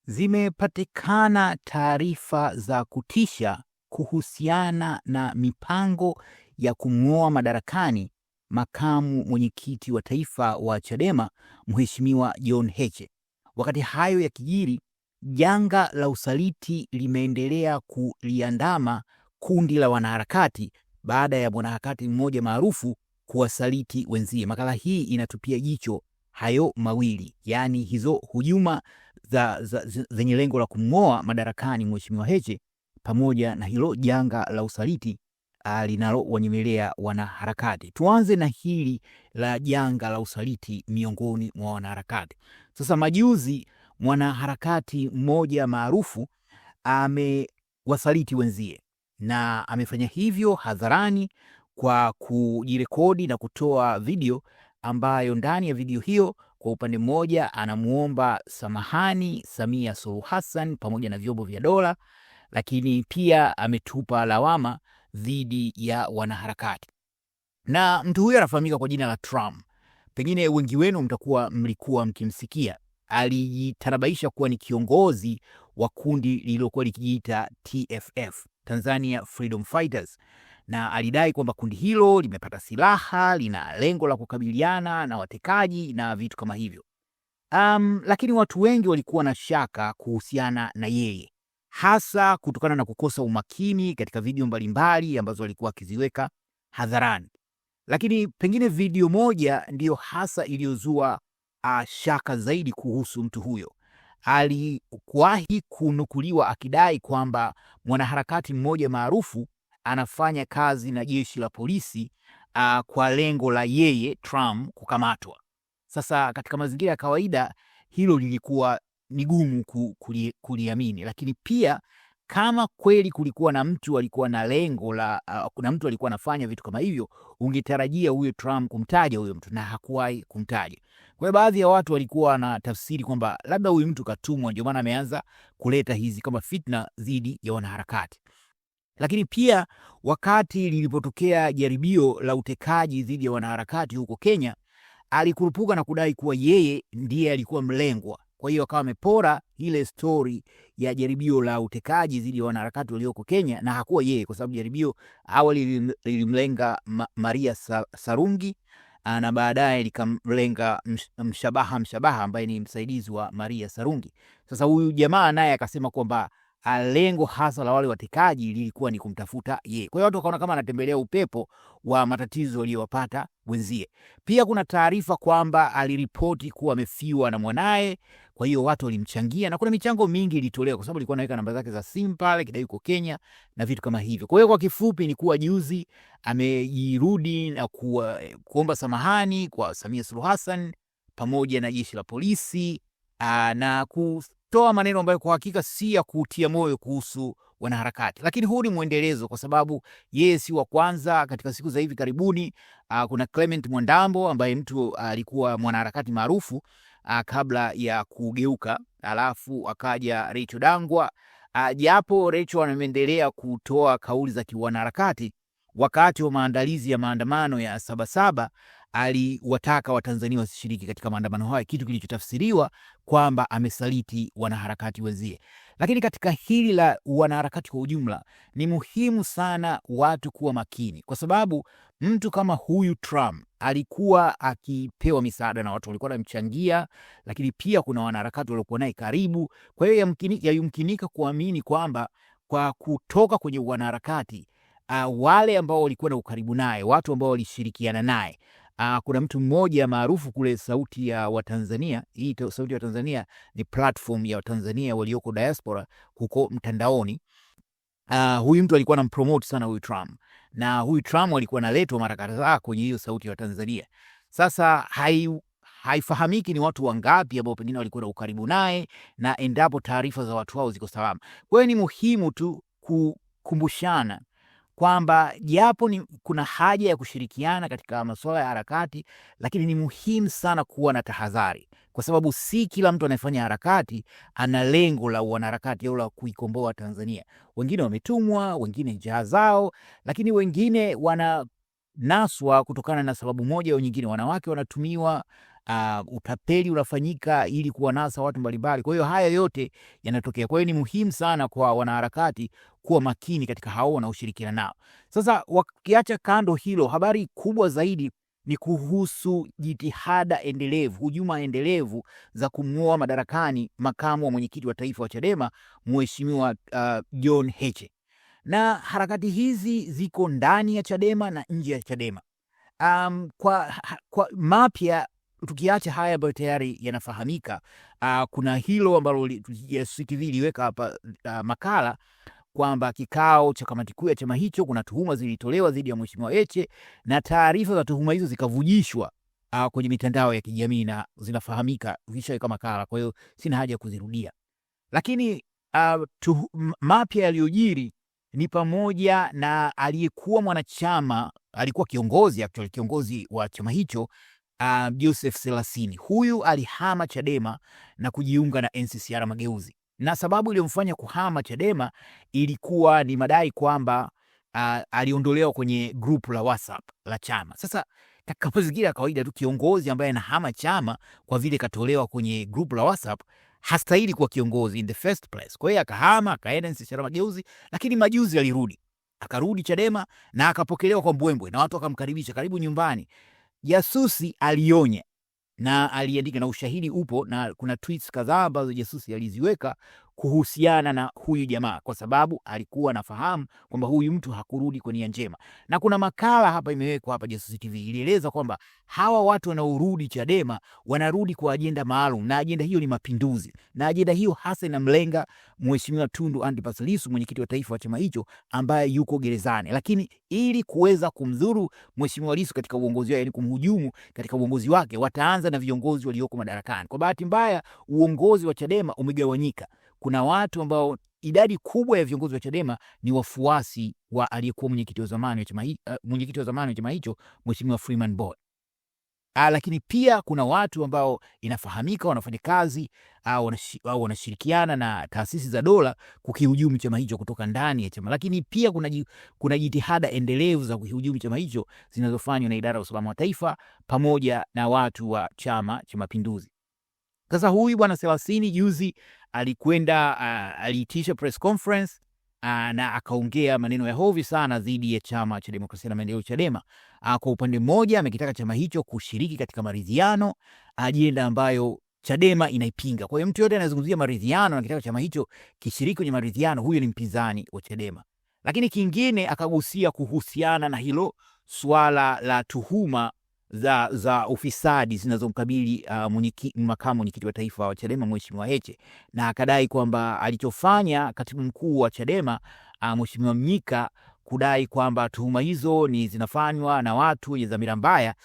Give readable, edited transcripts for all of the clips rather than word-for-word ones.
Zimepatikana taarifa za kutisha kuhusiana na mipango ya kumng'oa madarakani makamu mwenyekiti wa taifa wa Chadema, Mheshimiwa John Heche. Wakati hayo yakijiri, janga la usaliti limeendelea kuliandama kundi la wanaharakati baada ya mwanaharakati mmoja maarufu kuwasaliti wenzie. Makala hii inatupia jicho hayo mawili, yaani hizo hujuma zenye lengo la kumng'oa madarakani Mheshimiwa Heche pamoja na hilo janga la usaliti linalowanyemelea wanaharakati. Tuanze na hili la janga la usaliti miongoni mwa wanaharakati. Sasa majuzi mwanaharakati mmoja maarufu amewasaliti wenzie, na amefanya hivyo hadharani kwa kujirekodi na kutoa video ambayo ndani ya video hiyo kwa upande mmoja anamuomba samahani Samia Suluhu Hassan pamoja na vyombo vya dola, lakini pia ametupa lawama dhidi ya wanaharakati. Na mtu huyo anafahamika kwa jina la Trump. Pengine wengi wenu mlikuwa mkimsikia. Alijitanabaisha kuwa ni kiongozi wa kundi lililokuwa likijiita TFF, Tanzania Freedom Fighters, na alidai kwamba kundi hilo limepata silaha, lina lengo la kukabiliana na watekaji na vitu kama hivyo. Lakini watu wengi walikuwa na shaka kuhusiana na yeye, hasa kutokana na kukosa umakini katika video mbalimbali ambazo alikuwa akiziweka hadharani. Lakini pengine video moja ndiyo hasa iliyozua shaka zaidi kuhusu mtu huyo. Alikuwahi kunukuliwa akidai kwamba mwanaharakati mmoja maarufu anafanya kazi na jeshi la polisi kwa lengo la yeye Trump kukamatwa. Sasa katika mazingira ya kawaida hilo lilikuwa ni gumu kuliamini, lakini pia kama kweli kulikuwa na mtu alikuwa na lengo la kuna mtu alikuwa anafanya vitu kama hivyo, ungetarajia huyo Trump kumtaja huyo mtu, na hakuwahi kumtaja. Kwa hiyo baadhi ya watu walikuwa na tafsiri kwamba labda huyu mtu katumwa, ndio maana ameanza kuleta hizi kama fitna dhidi ya wanaharakati. Lakini pia wakati lilipotokea jaribio la utekaji dhidi ya wanaharakati huko Kenya, alikurupuka na kudai kuwa yeye ndiye alikuwa mlengwa. Kwa hiyo akawa amepora ile story ya jaribio la utekaji dhidi ya wanaharakati walioko Kenya, na hakuwa yeye, kwa sababu jaribio awali lilimlenga Maria Sarungi na baadaye likamlenga Mshabaha ambaye ni msaidizi wa Maria Sarungi. Sasa huyu jamaa naye akasema kwamba lengo hasa la wale watekaji lilikuwa ni kumtafuta yeye. Kwa hiyo watu wakaona kama anatembelea upepo wa matatizo aliyowapata wenzie. Pia kuna taarifa kwamba aliripoti kuwa amefiwa na mwanae, kwa hiyo watu walimchangia na kuna michango mingi ilitolewa kwa sababu alikuwa anaweka namba zake za simu pale kidai yuko Kenya na vitu kama hivyo. Kwa hiyo kwa kifupi ni kuwa juzi amejirudi na kuomba samahani kwa Samia Suluhu Hassan pamoja na jeshi la polisi na kutoa maneno ambayo kwa hakika si ya kutia moyo kuhusu wanaharakati. Lakini huu ni muendelezo, kwa sababu yeye si wa kwanza. Katika siku za hivi karibuni kuna Clement Mwandambo ambaye mtu alikuwa mwanaharakati maarufu kabla ya kugeuka, alafu akaja Rachel Dangwa. Japo Rachel anaendelea kutoa kauli za kiwanaharakati, wakati wa maandalizi ya maandamano ya Sabasaba aliwataka Watanzania wasishiriki katika maandamano hayo, kitu kilichotafsiriwa kwamba amesaliti wanaharakati wenzie. Lakini katika hili la wanaharakati kwa ujumla ni muhimu sana watu kuwa makini, kwa sababu mtu kama huyu Trump alikuwa akipewa misaada na watu walikuwa wanamchangia, lakini pia kuna wanaharakati waliokuwa naye karibu. Kwa hiyo yumkinika kuamini kwamba kwa kutoka kwenye wanaharakati wale ambao walikuwa na ukaribu naye, watu ambao walishirikiana naye, kuna mtu mmoja maarufu kule Sauti ya Watanzania. Hii Sauti ya Watanzania ni platform ya Watanzania walioko diaspora huko mtandaoni. Huyu mtu alikuwa anampromote sana huyu Trump, na huyu Trump alikuwa analetwa mara kadhaa kwenye hiyo Sauti ya Watanzania. Sasa haifahamiki ni watu wangapi ambao pengine walikuwa na ukaribu naye na endapo taarifa za watu hao ziko salama. Kwa hiyo ni muhimu tu kukumbushana kwamba japo kuna haja ya kushirikiana katika masuala ya harakati, lakini ni muhimu sana kuwa na tahadhari, kwa sababu si kila mtu anayefanya harakati ana lengo la wanaharakati au la kuikomboa Tanzania. Wengine wametumwa, wengine njaa zao, lakini wengine wananaswa kutokana na sababu moja au nyingine. Wanawake wanatumiwa utapeli unafanyika ili kuwanasa watu mbalimbali. Kwa hiyo haya yote yanatokea. Kwa hiyo ni muhimu sana kwa wanaharakati kuwa makini katika hao wanaoshirikiana nao. Sasa wakiacha kando hilo, habari kubwa zaidi ni kuhusu jitihada endelevu, hujuma endelevu za kumng'oa madarakani makamu wa mwenyekiti wa taifa wa Chadema, Mheshimiwa John Heche. Na harakati hizi ziko ndani ya Chadema na nje ya Chadema. Kwa mapya, tukiacha haya ambayo tayari yanafahamika, kuna hilo ambalo CCTV iliweka hapa makala kwamba kikao cha kamati kuu ya chama hicho, kuna tuhuma zilitolewa dhidi ya Mheshimiwa Heche na taarifa za tuhuma hizo zikavujishwa kwenye mitandao ya kijamii na zinafahamika, vishaweka makala, kwa hiyo sina haja ya kuzirudia. Lakini mapya yaliyojiri ni pamoja na aliyekuwa mwanachama, alikuwa kiongozi wa chama hicho, Joseph Selasini. Huyu alihama Chadema na kujiunga na NCCR Mageuzi. Na sababu iliyomfanya kuhama Chadema ilikuwa ni madai kwamba aliondolewa kwenye group la WhatsApp la chama. Sasa katika mazingira ya kawaida tu, kiongozi ambaye anahama chama kwa vile katolewa kwenye group la WhatsApp hastahili kuwa kiongozi in the first place. Kwa hiyo akahama, akaenda NCCR Mageuzi, lakini majuzi alirudi. Akarudi Chadema na akapokelewa kwa mbwembwe na watu wakamkaribisha, karibu nyumbani. Jasusi alionya na aliandika, na ushahidi upo, na kuna tweets kadhaa ambazo jasusi aliziweka kuhusiana na huyu jamaa, kwa sababu alikuwa anafahamu kwamba huyu mtu hakurudi kwa nia njema. Na kuna makala hapa imewekwa hapa, Jasusi TV ilieleza kwamba hawa watu wanaorudi Chadema wanarudi kwa ajenda maalum, na ajenda hiyo ni mapinduzi, na ajenda hiyo hasa inamlenga Mheshimiwa Tundu Antipas Lissu, mwenyekiti wa taifa wa chama hicho, ambaye yuko gerezani. Lakini ili kuweza kumdhuru Mheshimiwa Lissu katika uongozi wake, yani kumhujumu katika uongozi wake, wataanza na viongozi walioko madarakani. Kwa bahati mbaya, uongozi wa Chadema umegawanyika. Kuna watu ambao idadi kubwa ya viongozi wa Chadema ni wafuasi wa aliyekuwa mwenyekiti wa zamani wa chama hicho, Mheshimiwa Freeman Mbowe. Lakini pia kuna watu ambao inafahamika wanafanya kazi au wanashirikiana na taasisi za dola kukihujumu chama hicho kutoka ndani ya chama. Lakini pia kuna jitihada endelevu za kukihujumu chama hicho zinazofanywa na idara ya usalama wa taifa pamoja na watu wa Chama cha Mapinduzi. Sasa huyu bwana Selasini juzi alikwenda aliitisha press conference na akaongea maneno ya hovi sana dhidi ya Chama cha Demokrasia na Maendeleo, Chadema. Kwa upande mmoja amekitaka chama hicho kushiriki katika maridhiano, ajenda ambayo Chadema inaipinga. Kwa hiyo mtu yote anazungumzia maridhiano na kitaka chama hicho kishiriki kwenye maridhiano, huyo ni mpinzani wa Chadema. Lakini kingine akagusia kuhusiana na hilo swala la tuhuma za ufisadi zinazomkabili makamu mwenyekiti wa taifa wa Chadema, Mheshimiwa Heche, na akadai kwamba alichofanya katibu mkuu wa Chadema Mheshimiwa Mnyika kudai kwamba tuhuma hizo ni zinafanywa na watu wenye dhamira mbaya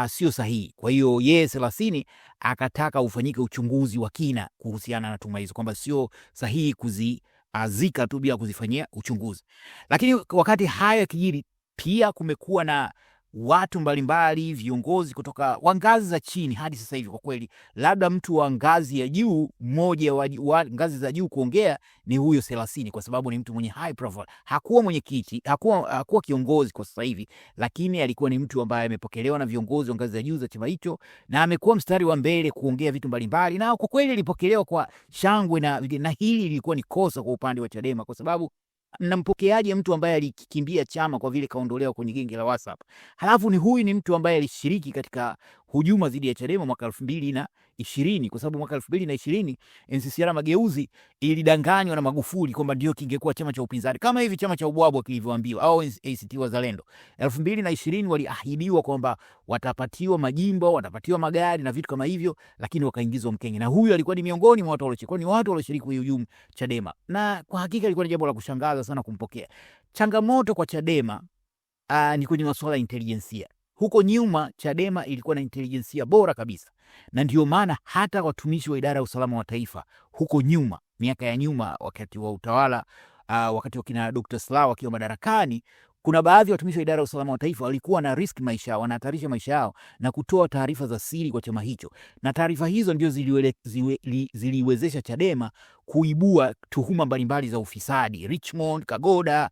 sio sahihi. Kwa hiyo yeye Selasini akataka ufanyike uchunguzi wa kina kuhusiana na tuhuma hizo, kwamba sio sahihi kuzizika tu bila kuzifanyia uchunguzi. Lakini wakati haya kijiri, pia kumekuwa na watu mbalimbali, viongozi kutoka wa ngazi za chini hadi sasa hivi. Kwa kweli, labda mtu wa ngazi ya juu, mmoja wa ngazi za juu kuongea ni huyo Selasini, kwa sababu ni mtu mwenye high profile. Hakuwa mwenyekiti, hakuwa kiongozi kwa sasa hivi, lakini alikuwa ni mtu ambaye amepokelewa na viongozi wa ngazi za juu za chama hicho, na amekuwa mstari wa mbele kuongea vitu mbalimbali, na kwa kweli alipokelewa kwa shangwe, na hili lilikuwa ni kosa kwa upande wa Chadema, kwa sababu mnampokeaje mtu ambaye alikimbia chama kwa vile kaondolewa kwenye genge la WhatsApp? Halafu huyu ni mtu ambaye alishiriki katika hujuma dhidi ya Chadema mwaka 2020, kwa sababu mwaka 2020 NCCR Mageuzi ilidanganywa na Magufuli kwamba ndio kingekuwa chama cha upinzani kama hivi chama cha ubwabwa kilivyoambiwa, au ACT Wazalendo. 2020 waliahidiwa kwamba watapatiwa majimbo, watapatiwa magari na vitu kama hivyo, lakini wakaingizwa mkenge. Na huyu alikuwa ni miongoni mwa watu walioshiriki, ni watu walioshiriki kuhujumu Chadema, na kwa hakika ilikuwa ni jambo la kushangaza sana kumpokea. Changamoto kwa Chadema ni kwenye masuala ya intelijensia. Huko nyuma Chadema ilikuwa na intelijensia bora kabisa, na ndio maana hata watumishi wa idara ya usalama wa taifa huko nyuma, miaka ya nyuma, wakati wa utawala wakati wa kina Dr. Slaa wakiwa madarakani, kuna baadhi ya watumishi wa idara ya usalama wa taifa walikuwa na risk maisha yao, wanahatarisha maisha yao na kutoa taarifa za siri kwa chama hicho, na taarifa hizo ndio ziliwezesha Chadema kuibua tuhuma mbalimbali za ufisadi, Richmond, Kagoda,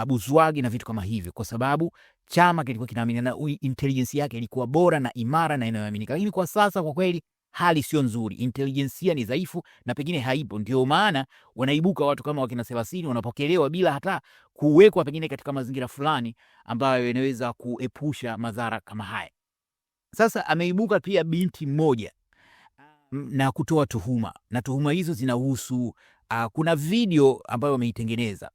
Buzwagi na vitu kama hivyo, kwa sababu chama kilikuwa kinaamini na intelligence yake ilikuwa bora na imara na inayoaminika. Lakini kwa sasa kwa kweli hali sio nzuri, intelligence ni dhaifu na pengine haipo. Ndio maana wanaibuka watu kama wakina Selasini wanapokelewa bila hata kuwekwa pengine katika mazingira fulani ambayo yanaweza kuepusha madhara kama haya. Sasa ameibuka pia binti mmoja na kutoa tuhuma, na tuhuma hizo zinahusu kuna video ambayo wameitengeneza.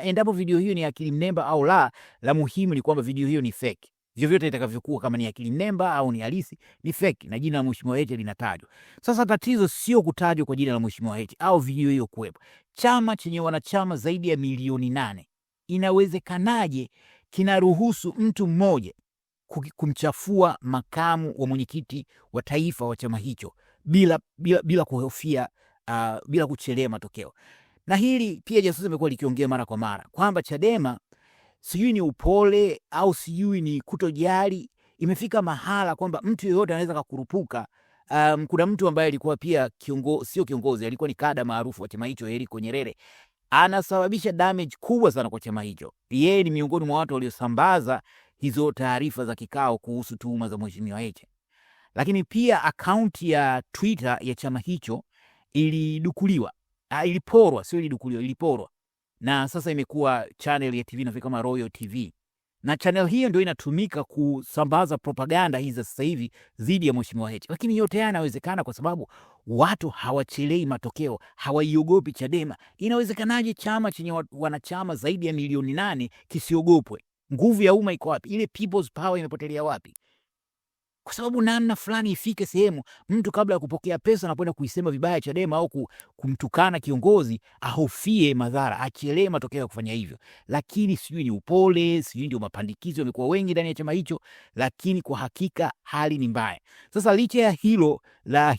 Endapo video hiyo ni akili mnemba au la muhimu ni kwamba video hiyo ni fake. Vyovyote itakavyokuwa, kama ni akili mnemba au ni halisi, ni fake na jina la Mheshimiwa Heche linatajwa. Sasa tatizo sio kutajwa kwa jina la Mheshimiwa Heche au video hiyo kuwepo. Chama chenye wanachama zaidi ya milioni 8 inawezekanaje kinaruhusu mtu mmoja kumchafua makamu wa mwenyekiti wa taifa wa chama hicho bila kuhofia, bila kuchelea matokeo? Na hili pia jasusi amekuwa likiongea mara kwa mara kwamba Chadema sijui ni upole au sijui ni kutojali, imefika mahala kwamba mtu yeyote anaweza kukurupuka. Kuna mtu ambaye alikuwa pia sio kiongozi, alikuwa ni kada maarufu wa chama hicho, Eriko Nyerere, anasababisha damage kubwa sana kwa chama hicho. Yeye ni miongoni mwa watu waliosambaza hizo taarifa za kikao kuhusu tuhuma za Mheshimiwa Heche. Lakini pia akaunti ya Twitter ya chama hicho ilidukuliwa, iliporwa, sio ilidukuliwa, iliporwa. Na sasa imekuwa channel ya TV inafika kama Royal TV. Na channel hiyo ndio inatumika kusambaza propaganda hizi sasa hivi dhidi ya Mheshimiwa Heche. Lakini yote haya yanawezekana kwa sababu watu hawachelei matokeo, hawaiogopi Chadema. Inawezekanaje chama chenye wanachama zaidi ya milioni 8 kisiogopwe? Nguvu ya umma iko wapi? Ile people's power imepotelea wapi? Kwa sababu namna fulani ifike sehemu mtu kabla ya kupokea pesa anapoenda kuisema vibaya Chadema au kumtukana kiongozi ahofie madhara, achelee matokeo ya kufanya hivyo. Lakini sijui ni upole, sijui ndio mapandikizo yamekuwa wengi ndani ya chama hicho, lakini kwa hakika hali ni mbaya. Sasa licha ya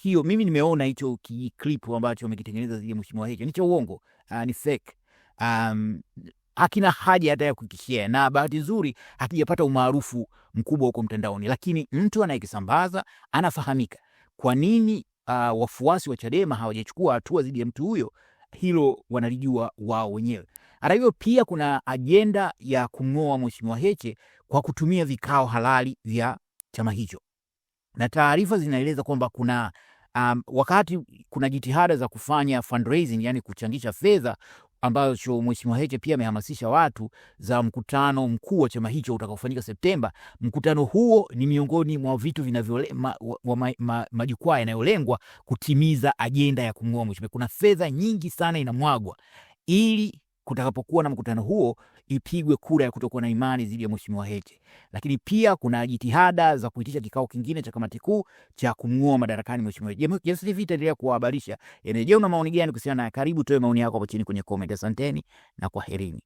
hiyo mimi nimeona hicho clip ambacho wamekitengeneza zile Mheshimiwa Heche ni cha uongo, ni fake. Hakina haja hata ya kukishare, na bahati nzuri hakijapata umaarufu mkubwa huko mtandaoni, lakini mtu anayekisambaza anafahamika. Kwa nini wafuasi wa Chadema hawajachukua hatua dhidi ya mtu huyo? Hilo wanalijua wao wenyewe. Hata hivyo pia kuna ajenda ya kumng'oa Mheshimiwa Heche kwa kutumia vikao halali vya chama hicho, na taarifa zinaeleza kwamba kuna wakati kuna jitihada za kufanya fundraising, yani kuchangisha fedha, ambacho Mheshimiwa Heche pia amehamasisha watu za mkutano mkuu wa chama hicho utakaofanyika Septemba. Mkutano huo ni miongoni mwa vitu majukwaa yanayolengwa kutimiza ajenda ya kumng'oa Mheshimiwa. Kuna fedha nyingi sana inamwagwa ili kutakapokuwa na mkutano huo ipigwe kura ya kutokuwa na imani dhidi ya Mheshimiwa Heche. Lakini pia kuna jitihada za kuitisha kikao kingine cha kamati kuu cha kumng'oa madarakani Mheshimiwa Heche. Jasusi TV itaendelea kuwahabarisha. Je, una maoni gani kuhusiana na? Karibu toe maoni yako hapo chini kwenye comment. Asanteni na kwaherini.